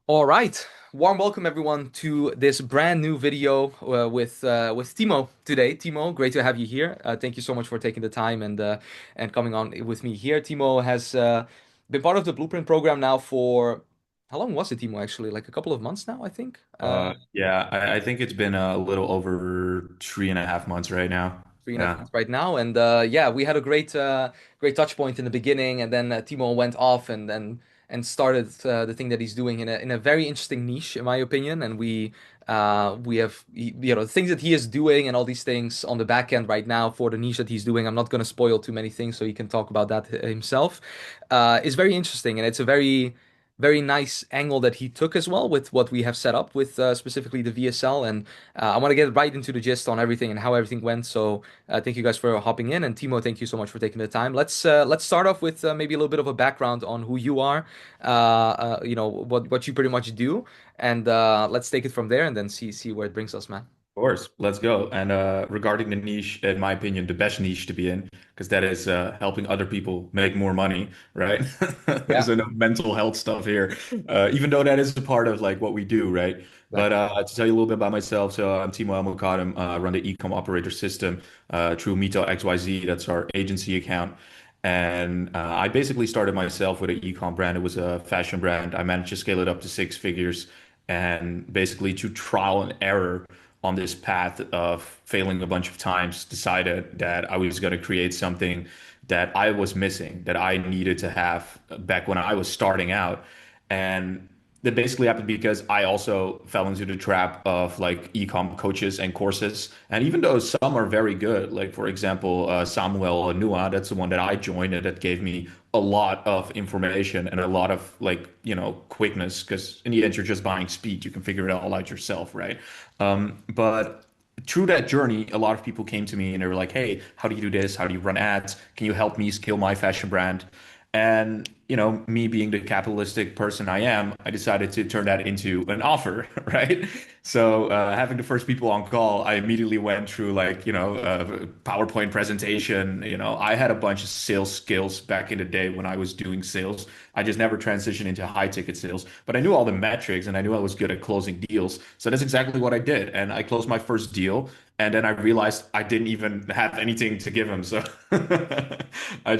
All right. Warm welcome everyone to this brand new video with Timo today. Timo, great to have you here. Thank you so much for taking the time and coming on with me here. Timo has been part of the Blueprint program now for how long was it, Timo? Actually, like a couple of months now, I think. Yeah, I think it's been a little over 3.5 months right now. Three and a half Yeah. months right now. And yeah, we had a great touch point in the beginning, and then Timo went off and started the thing that he's doing in a very interesting niche, in my opinion. And we have the things that he is doing and all these things on the back end right now for the niche that he's doing. I'm not going to spoil too many things, so he can talk about that himself. Is very interesting, and it's a very nice angle that he took as well with what we have set up with specifically the VSL. And I want to get right into the gist on everything and how everything went. So thank you guys for hopping in, and Timo, thank you so much for taking the time. Let's start off with maybe a little bit of a background on who you are, what you pretty much do, and let's take it from there and then see where it brings us, man. Of course, let's go. And regarding the niche, in my opinion, the best niche to be in, because that is helping other people make more money, right? Yeah, There's enough mental health stuff here, even though that is a part of like what we do, right? But exactly. to tell you a little bit about myself, so I'm Timo Amokadem, run the Ecom operator system through Mito XYZ. That's our agency account. And I basically started myself with an ecom brand. It was a fashion brand. I managed to scale it up to six figures and basically to trial and error on this path of failing a bunch of times, decided that I was going to create something that I was missing, that I needed to have back when I was starting out. And that basically happened because I also fell into the trap of like ecom coaches and courses. And even though some are very good, like for example, Samuel Nua, that's the one that I joined and that gave me a lot of information and a lot of like, quickness, because in the end, you're just buying speed. You can figure it all out yourself, right? But through that journey, a lot of people came to me and they were like, "Hey, how do you do this? How do you run ads? Can you help me scale my fashion brand?" And, me being the capitalistic person I am, I decided to turn that into an offer, right? So, having the first people on call, I immediately went through like, PowerPoint presentation. I had a bunch of sales skills back in the day when I was doing sales. I just never transitioned into high ticket sales, but I knew all the metrics and I knew I was good at closing deals. So that's exactly what I did. And I closed my first deal. And then I realized I didn't even have anything to give him. So I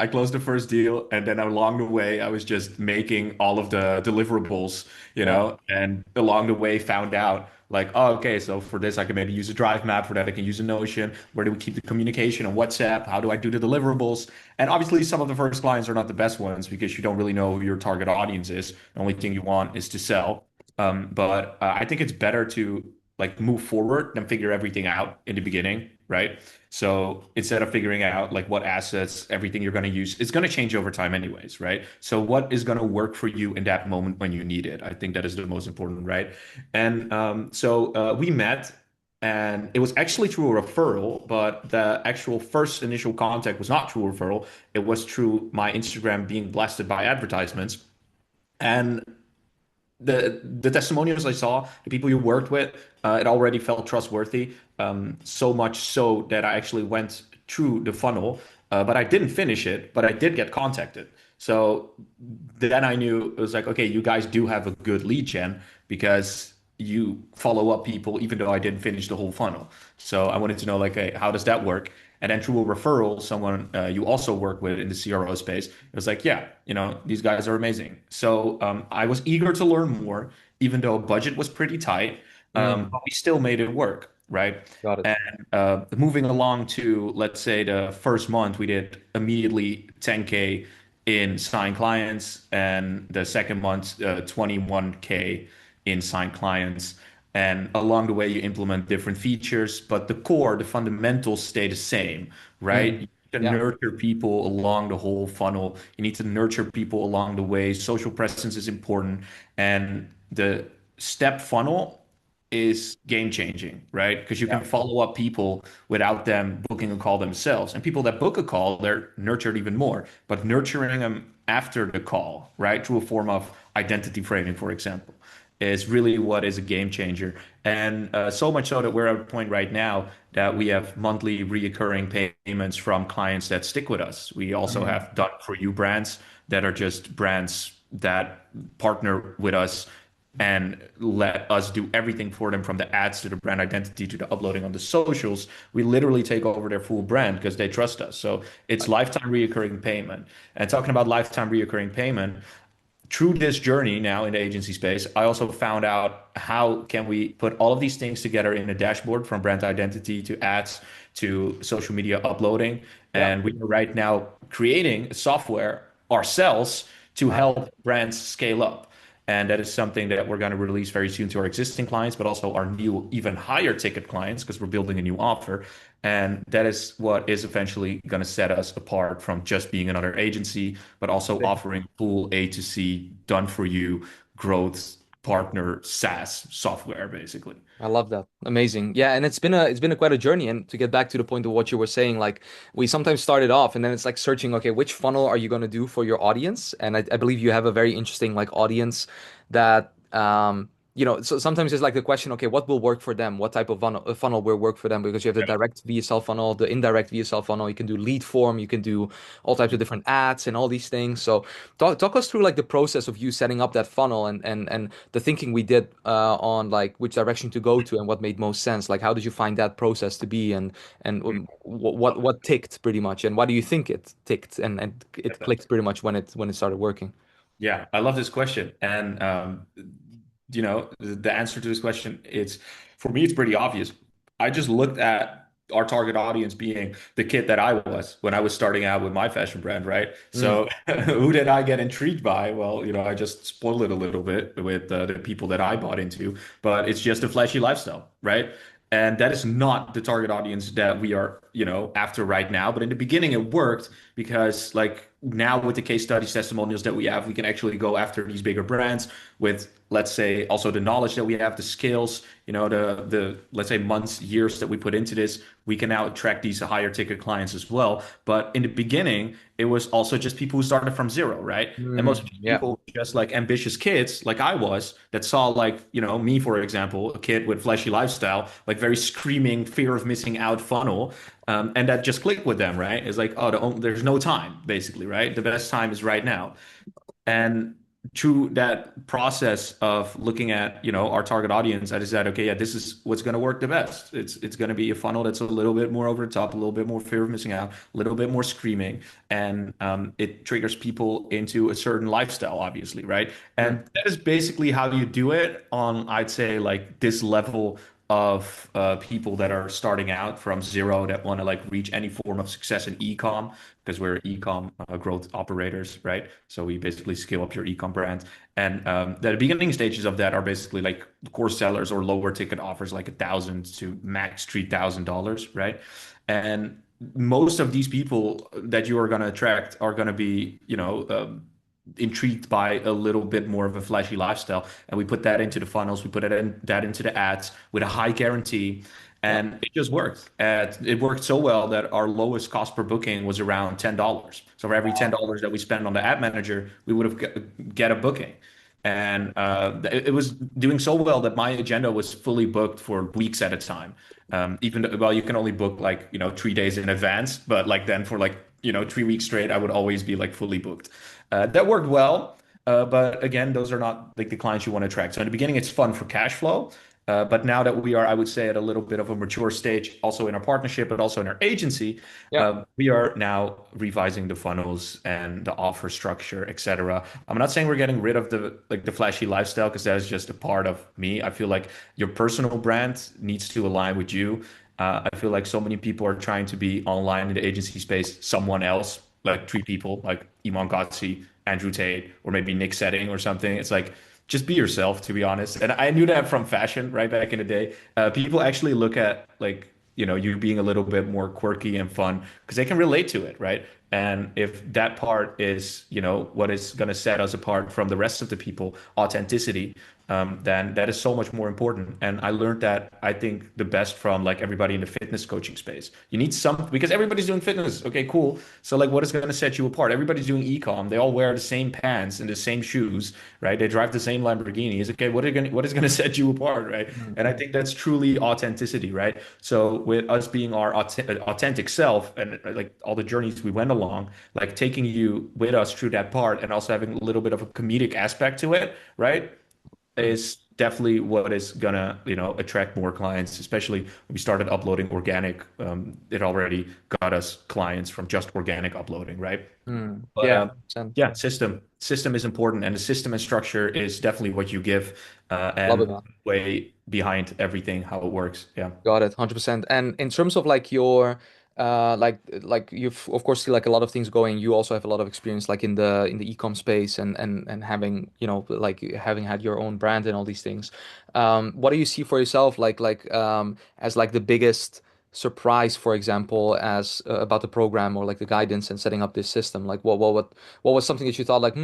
closed the first deal, and then along the way I was just making all of the deliverables, Yeah. and along the way found out like, oh, okay, so for this I can maybe use a drive map, for that I can use a Notion. Where do we keep the communication on WhatsApp? How do I do the deliverables? And obviously some of the first clients are not the best ones because you don't really know who your target audience is. The only thing you want is to sell. But I think it's better to like move forward than figure everything out in the beginning, right? So instead of figuring out like what assets, everything you're going to use, it's going to change over time anyways, right? So what is going to work for you in that moment when you need it? I think that is the most important, right? And we met, and it was actually through a referral, but the actual first initial contact was not through a referral. It was through my Instagram being blasted by advertisements. And the testimonials I saw, the people you worked with, it already felt trustworthy. So much so that I actually went through the funnel, but I didn't finish it, but I did get contacted. So then I knew it was like, okay, you guys do have a good lead gen because you follow up people, even though I didn't finish the whole funnel. So I wanted to know, like, hey, how does that work? And then through a referral, someone you also work with in the CRO space, it was like, yeah, these guys are amazing. So I was eager to learn more, even though budget was pretty tight, Mm, but we still made it work, right? got it. And moving along to, let's say, the first month, we did immediately 10K in signed clients, and the second month, 21K in signed clients. And along the way, you implement different features, but the core, the fundamentals stay the same, right? You Mm, need to yeah. nurture people along the whole funnel. You need to nurture people along the way. Social presence is important. And the step funnel is game changing, right? Because you Yeah. can follow up people without them booking a call themselves. And people that book a call, they're nurtured even more. But nurturing them after the call, right, through a form of identity framing, for example, is really what is a game changer. And so much so that we're at a point right now that we have monthly reoccurring payments from clients that stick with us. We also Mm, have done for you brands that are just brands that partner with us and let us do everything for them from the ads to the brand identity to the uploading on the socials. We literally take over their full brand because they trust us. So it's lifetime reoccurring payment. And talking about lifetime reoccurring payment, through this journey now in the agency space, I also found out how can we put all of these things together in a dashboard from brand identity to ads to social media uploading. Yeah. And we are right now creating software ourselves to Wow. help brands scale up. And that is something that we're going to release very soon to our existing clients, but also our new, even higher ticket clients, because we're building a new offer. And that is what is eventually going to set us apart from just being another agency, but also offering full A to C, done for you growth partner SaaS software, basically. I love that. Amazing. Yeah, and it's been a quite a journey. And to get back to the point of what you were saying, like we sometimes started off and then it's like searching, okay, which funnel are you going to do for your audience? And I believe you have a very interesting like audience that so sometimes it's like the question, okay, what will work for them? What type of funnel will work for them? Because you have the direct VSL funnel, the indirect VSL funnel, you can do lead form, you can do all types of different ads and all these things. So talk us through like the process of you setting up that funnel and the thinking we did on like which direction to go to and what made most sense. Like how did you find that process to be and what ticked pretty much and why do you think it ticked and it clicked pretty much when it started working? Yeah, I love this question. And the answer to this question, it's for me, it's pretty obvious. I just looked at our target audience being the kid that I was when I was starting out with my fashion brand, right? Mm, So who did I get intrigued by? Well, I just spoiled it a little bit with the people that I bought into, but it's just a flashy lifestyle, right? And that is not the target audience that we are, after right now. But in the beginning, it worked because, like, now with the case studies, testimonials that we have, we can actually go after these bigger brands with, let's say, also the knowledge that we have, the skills, the let's say months, years that we put into this. We can now attract these higher ticket clients as well. But in the beginning, it was also just people who started from zero, right? And most of these yeah. people were just like ambitious kids, like I was, that saw like, me, for example, a kid with flashy lifestyle, like very screaming fear of missing out funnel. And that just clicked with them, right? It's like, oh, there's no time, basically, right? The best time is right now. And through that process of looking at, our target audience, I decided, okay, yeah, this is what's going to work the best. It's going to be a funnel that's a little bit more over the top, a little bit more fear of missing out, a little bit more screaming, and it triggers people into a certain lifestyle, obviously, right? Mm, And that is basically how you do it on, I'd say, like this level of people that are starting out from zero that want to like reach any form of success in ecom because we're ecom growth operators, right? So we basically scale up your ecom brand. And the beginning stages of that are basically like course sellers or lower ticket offers, like 1,000 to max $3,000, right? And most of these people that you are going to attract are going to be, intrigued by a little bit more of a flashy lifestyle. And we put that into the funnels, we put that into the ads with a high guarantee. yeah. And it just worked. And it worked so well that our lowest cost per booking was around $10. So for every $10 that we spend on the ad manager, we would have get a booking. And it was doing so well that my agenda was fully booked for weeks at a time. Even though, well, you can only book like, 3 days in advance, but like then for like, 3 weeks straight, I would always be like fully booked. That worked well. But again, those are not like the clients you want to attract. So in the beginning, it's fun for cash flow. But now that we are, I would say, at a little bit of a mature stage, also in our partnership, but also in our agency, Yeah. we are now revising the funnels and the offer structure, etc. I'm not saying we're getting rid of the flashy lifestyle because that is just a part of me. I feel like your personal brand needs to align with you. I feel like so many people are trying to be online in the agency space, someone else, like three people, like Iman Gotzi, Andrew Tate, or maybe Nick Setting or something. It's like just be yourself, to be honest. And I knew that from fashion right back in the day. People actually look at like, you being a little bit more quirky and fun because they can relate to it, right? And if that part is, what is going to set us apart from the rest of the people, authenticity, then that is so much more important. And I learned that I think the best from like everybody in the fitness coaching space. You need some because everybody's doing fitness. Okay, cool. So like, what is going to set you apart? Everybody's doing ecom. They all wear the same pants and the same shoes, right? They drive the same Lamborghinis. Okay, what is going to set you apart, right? Mm, And I think that's truly authenticity, right? So with us being our authentic self and like all the journeys we went along along, like taking you with us through that part and also having a little bit of a comedic aspect to it, right? Mm. Is definitely what is gonna, attract more clients, especially when we started uploading organic. It already got us clients from just organic uploading, right? Mm. But Yeah, 100%. yeah, system is important, and the system and structure is definitely what you give, Love it, and man. way behind everything how it works. Yeah. Got it, 100%. And in terms of like your like you've of course see like a lot of things going. You also have a lot of experience like in the e-com space and having, like having had your own brand and all these things. What do you see for yourself as like the biggest surprise, for example, as about the program or like the guidance and setting up this system? Like what was something that you thought like,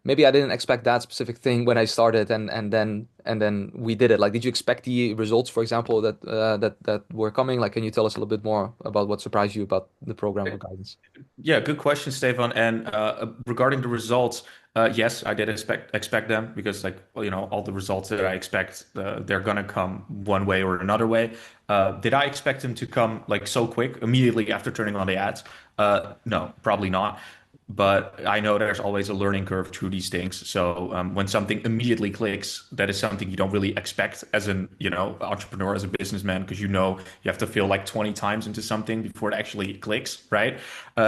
maybe I didn't expect that specific thing when I started, and then we did it. Like, did you expect the results, for example, that were coming? Like, can you tell us a little bit more about what surprised you about the program or guidance? Yeah, good question, Stefan. And regarding the results, yes, I did expect them because, like, well, all the results that I expect, they're gonna come one way or another way. Did I expect them to come like so quick, immediately after turning on the ads? No, probably not. But I know there's always a learning curve through these things. So when something immediately clicks, that is something you don't really expect as an, entrepreneur, as a businessman, because you have to feel like 20 times into something before it actually clicks, right?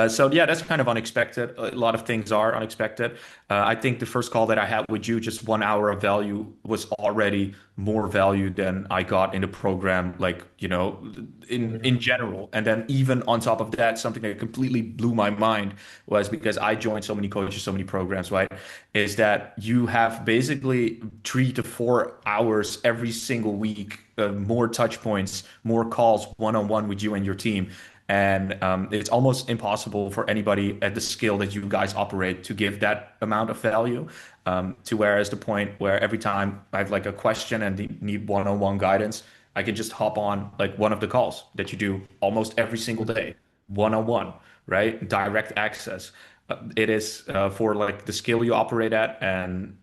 So yeah, that's kind of unexpected. A lot of things are unexpected. I think the first call that I had with you, just 1 hour of value, was already more value than I got in the program, like, in general. And then even on top of that, something that completely blew my mind was because I joined so many coaches, so many programs, right? Is that you have basically 3 to 4 hours every single week, more touch points, more calls one-on-one with you and your team. And it's almost impossible for anybody at the scale that you guys operate to give that amount of value. To whereas the point where every time I have like a question and need one-on-one guidance, I can just hop on like one of the calls that you do almost every single day, one-on-one, right? Direct access. It is for like the scale you operate at and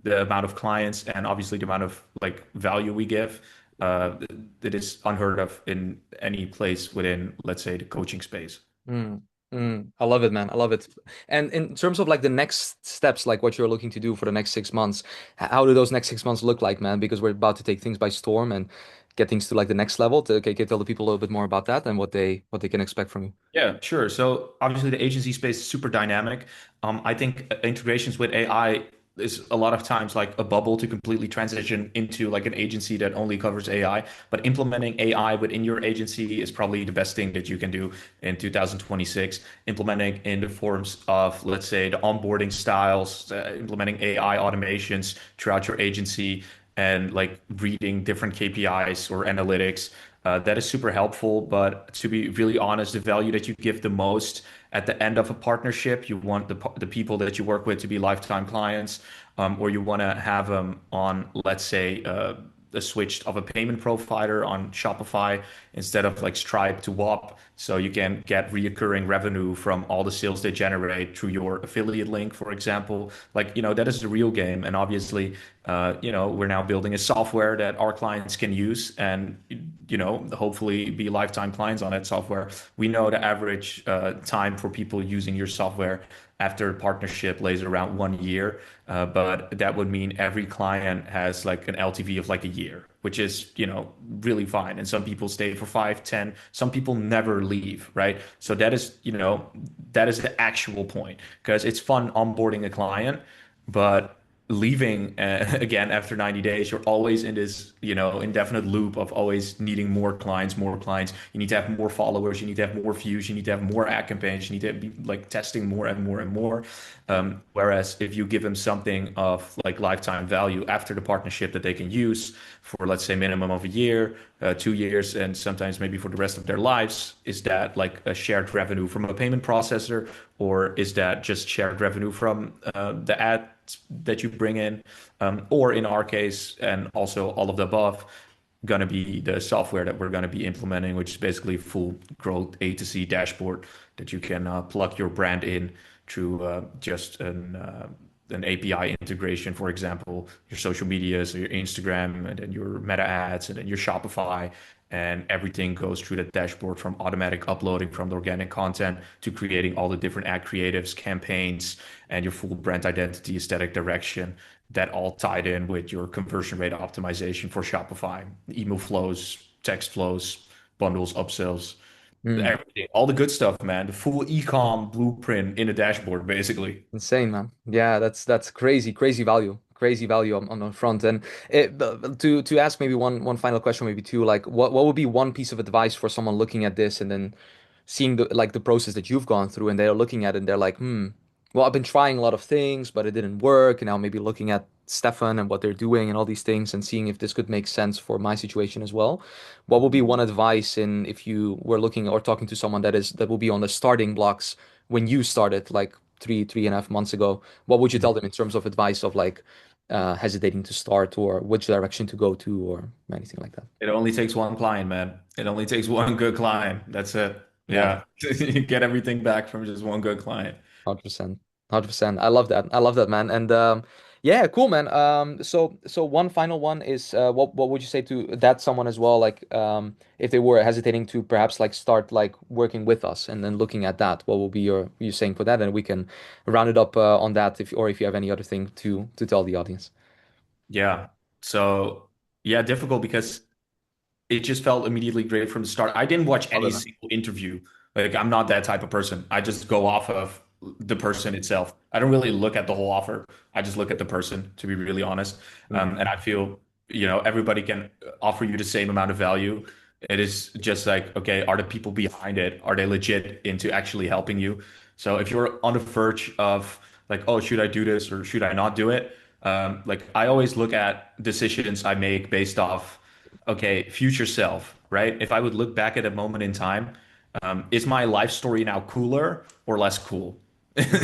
the amount of clients and obviously the amount of like value we give. Uh, it is unheard of in any place within, let's say, the coaching space. Mm, I love it, man. I love it. And in terms of like the next steps, like what you're looking to do for the next 6 months, how do those next 6 months look like, man? Because we're about to take things by storm and get things to like the next level. Okay, can you tell the people a little bit more about that and what they can expect from you? Yeah, sure. So obviously the agency space is super dynamic. I think integrations with AI is a lot of times like a bubble to completely transition into like an agency that only covers AI. But implementing AI within your agency is probably the best thing that you can do in 2026. Implementing in the forms of, let's say, the onboarding styles, implementing AI automations throughout your agency, and like reading different KPIs or analytics. That is super helpful. But to be really honest, the value that you give the most at the end of a partnership, you want the people that you work with to be lifetime clients, or you want to have them on, let's say, a switch of a payment provider on Shopify instead of like Stripe to WAP. So you can get reoccurring revenue from all the sales they generate through your affiliate link, for example. Like, that is the real game. And obviously, we're now building a software that our clients can use and, hopefully be lifetime clients on that software. We know the average time for people using your software after partnership lays around 1 year. But that would mean every client has like an LTV of like a year, which is, really fine. And some people stay for 5, 10, some people never leave, right? So that is the actual point because it's fun onboarding a client, but leaving again after 90 days, you're always in this, indefinite loop of always needing more clients, more clients. You need to have more followers, you need to have more views, you need to have more ad campaigns, you need to be like testing more and more and more. Whereas if you give them something of like lifetime value after the partnership that they can use for, let's say, minimum of a year, 2 years, and sometimes maybe for the rest of their lives, is that like a shared revenue from a payment processor, or is that just shared revenue from the ad that you bring in, or in our case, and also all of the above, going to be the software that we're going to be implementing, which is basically full growth A to C dashboard that you can plug your brand in through just an an API integration, for example, your social media, so your Instagram, and then your Meta ads, and then your Shopify, and everything goes through the dashboard from automatic uploading from the organic content to creating all the different ad creatives, campaigns, and your full brand identity, aesthetic direction. That all tied in with your conversion rate optimization for Shopify, email flows, text flows, bundles, upsells, Mm. everything, all the good stuff, man. The full ecom blueprint in a dashboard, basically. Insane, man. Yeah, that's crazy, crazy value on the front. And to ask maybe one final question, maybe two, like what would be one piece of advice for someone looking at this and then seeing the process that you've gone through, and they're looking at it and they're like, well, I've been trying a lot of things, but it didn't work, and now maybe looking at Stefan and what they're doing and all these things and seeing if this could make sense for my situation as well. What would be one advice in if you were looking or talking to someone that will be on the starting blocks when you started, like three and a half months ago? What would you tell them in terms of advice of like hesitating to start or which direction to go to or anything like that? It only takes one client, man. It only takes one good client. That's it. Love Yeah. You get everything back from just one good client. 100%. 100%. I love that. I love that, man. And yeah, cool, man. So one final one is what would you say to that someone as well, like if they were hesitating to perhaps like start like working with us and then looking at that, what will be you saying for that? And we can round it up on that if you have any other thing to tell the audience. Yeah. So, yeah, difficult because it just felt immediately great from the start. I didn't watch Love any it, man. single interview. Like, I'm not that type of person. I just go off of the person itself. I don't really look at the whole offer. I just look at the person, to be really honest. Mm, And I feel, everybody can offer you the same amount of value. It is just like, okay, are the people behind it? Are they legit into actually helping you? So if you're on the verge of like, oh, should I do this or should I not do it? Like I always look at decisions I make based off okay, future self, right? If I would look back at a moment in time, is my life story now cooler or less cool?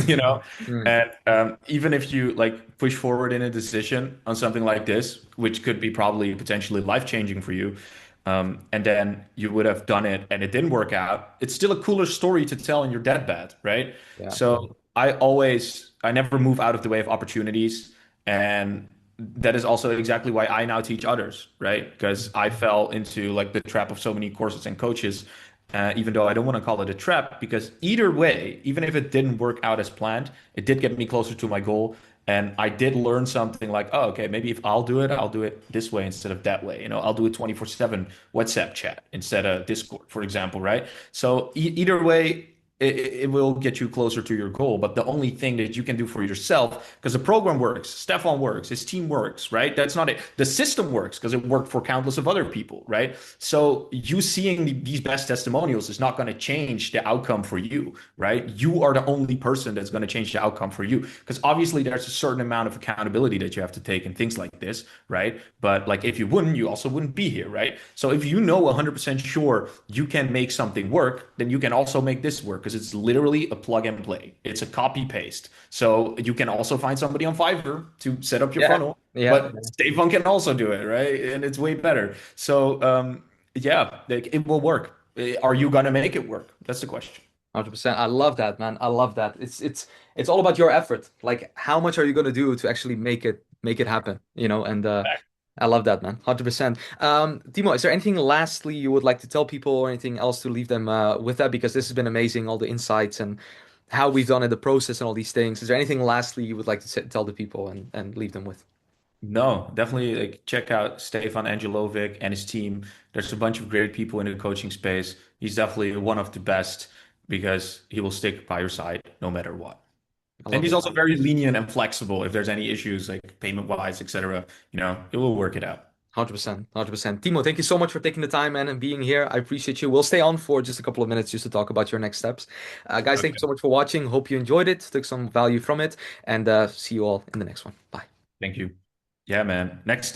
You know? mm, And even if you like push forward in a decision on something like this, which could be probably potentially life-changing for you, and then you would have done it and it didn't work out, it's still a cooler story to tell in your deathbed, right? yeah. So I never move out of the way of opportunities. And that is also exactly why I now teach others, right? Because I fell into like the trap of so many courses and coaches, even though I don't want to call it a trap, because either way, even if it didn't work out as planned, it did get me closer to my goal. And I did learn something like, oh, okay, maybe if I'll do it this way instead of that way. I'll do a 24/7 WhatsApp chat instead of Discord, for example, right? So either way, it will get you closer to your goal. But the only thing that you can do for yourself, because the program works, Stefan works, his team works, right? That's not it. The system works because it worked for countless of other people, right? So you seeing these best testimonials is not going to change the outcome for you, right? You are the only person that's going to change the outcome for you. Because obviously there's a certain amount of accountability that you have to take in things like this, right? But like if you wouldn't, you also wouldn't be here, right? So if you know 100% sure you can make something work, then you can also make this work because it's literally a plug and play. It's a copy paste. So you can also find somebody on Fiverr to set up your Yeah. funnel, Yeah. but Stefan can also do it, right? And it's way better. So yeah, like, it will work. Are you gonna make it work? That's the question. 100%. I love that, man. I love that. It's all about your effort. Like how much are you gonna do to actually make it happen, And I love that, man. 100%. Timo, is there anything lastly you would like to tell people or anything else to leave them with that? Because this has been amazing, all the insights and how we've done it, the process and all these things. Is there anything lastly you would like to tell the people and leave them with? No, definitely like check out Stefan Angelovic and his team. There's a bunch of great people in the coaching space. He's definitely one of the best because he will stick by your side no matter what. I And love he's it. also very lenient and flexible if there's any issues like payment wise, etc. It will work it out. 100%. 100%. Timo, thank you so much for taking the time, man, and being here. I appreciate you. We'll stay on for just a couple of minutes just to talk about your next steps. Guys, thank you so Okay. much for watching. Hope you enjoyed it, took some value from it, and see you all in the next one. Bye. Thank you. Yeah, man. Next step.